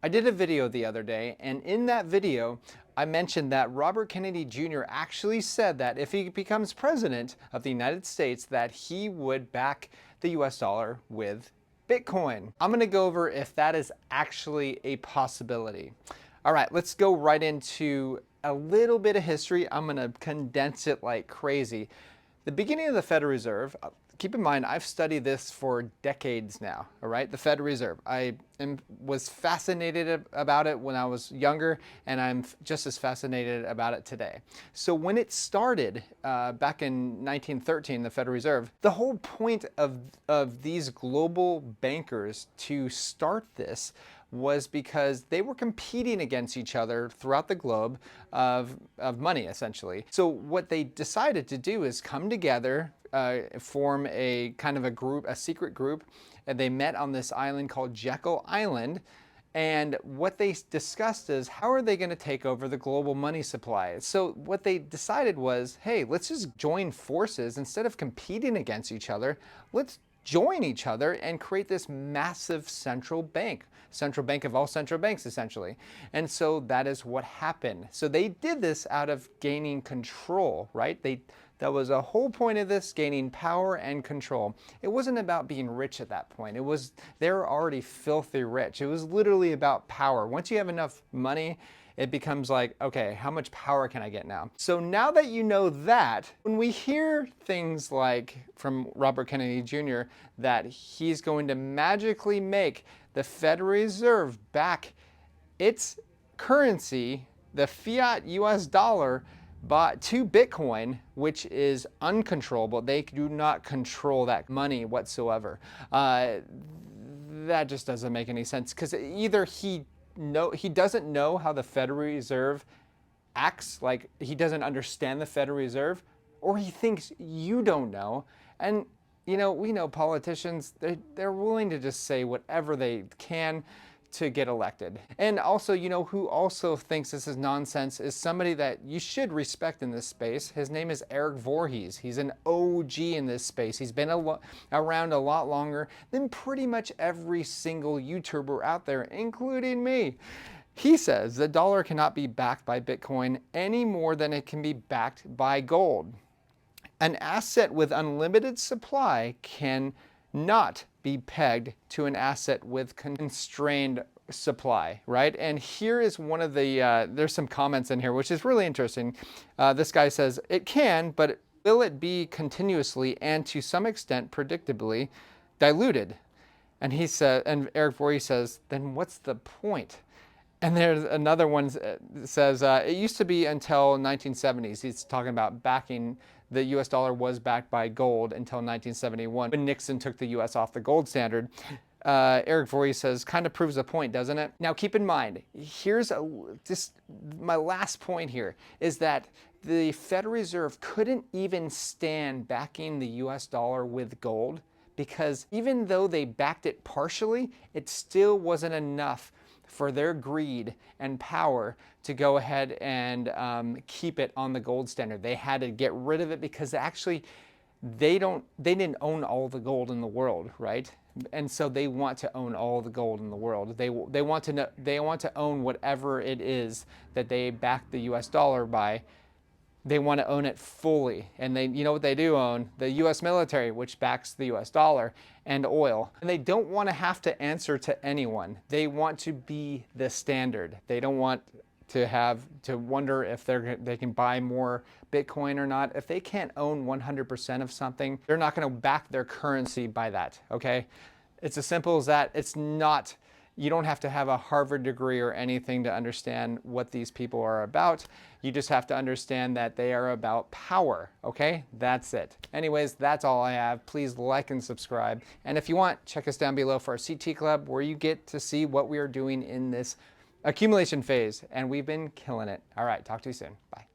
I did a video the other day, and in that video, I mentioned that Robert Kennedy Jr. actually said that if he becomes president of the United States, that he would back the US dollar with Bitcoin. I'm gonna go over if that is actually a possibility. All right, let's go right into a little bit of history. I'm gonna condense it like crazy. The beginning of the Federal Reserve, keep in mind, I've studied this for decades now, all right? The Federal Reserve. Was fascinated about it when I was younger, and I'm just as fascinated about it today. So when it started back in 1913, the Federal Reserve, the whole point of these global bankers to start this was because they were competing against each other throughout the globe of money, essentially. So what they decided to do is come together, form a kind of a group, a secret group, and they met on this island called Jekyll Island. And what they discussed is, how are they going to take over the global money supply? So what they decided was, hey, let's just join forces. Instead of competing against each other, let's join each other and create this massive central bank of all central banks, essentially. And so that is what happened. So they did this out of gaining control, right? That was a whole point of this, gaining power and control. It wasn't about being rich at that point. They were already filthy rich. It was literally about power. Once you have enough money, it becomes like, okay, how much power can I get now? So now that you know that, when we hear things like from Robert Kennedy Jr. that he's going to magically make the Federal Reserve back its currency, the fiat US dollar, to Bitcoin, which is uncontrollable. They do not control that money whatsoever. That just doesn't make any sense, because either he doesn't know how the Federal Reserve acts, like he doesn't understand the Federal Reserve, or he thinks you don't know. And you know, we know politicians, they're willing to just say whatever they can to get elected. And also, you know, who also thinks this is nonsense is somebody that you should respect in this space. His name is Eric Voorhees. He's an OG in this space. He's been around a lot longer than pretty much every single YouTuber out there, including me. He says the dollar cannot be backed by Bitcoin any more than it can be backed by gold. An asset with unlimited supply can not be pegged to an asset with constrained supply, right? And here is one of the, there's some comments in here, which is really interesting. This guy says, it can, but will it be continuously and to some extent predictably diluted? And he said, and Eric Voorhees says, then what's the point? And there's another one that says, it used to be until 1970s. He's talking about backing, the US dollar was backed by gold until 1971, when Nixon took the US off the gold standard. Eric Voorhees says, kind of proves the point, doesn't it? Now keep in mind, here's just my last point here, is that the Federal Reserve couldn't even stand backing the US dollar with gold, because even though they backed it partially, it still wasn't enough for their greed and power to go ahead and keep it on the gold standard. They had to get rid of it because actually they didn't own all the gold in the world, right? And so they want to own all the gold in the world. They want to own whatever it is that they back the US dollar by. They want to own it fully. And you know what they do own? The US military, which backs the US dollar, and oil. And they don't want to have to answer to anyone. They want to be the standard. They don't want to wonder if they can buy more Bitcoin or not. If they can't own 100% of something, they're not going to back their currency by that, okay? It's as simple as that. It's not, you don't have to have a Harvard degree or anything to understand what these people are about. You just have to understand that they are about power, okay? That's it. Anyways, that's all I have. Please like and subscribe. And if you want, check us down below for our CT Club, where you get to see what we are doing in this accumulation phase. And we've been killing it. All right, talk to you soon. Bye.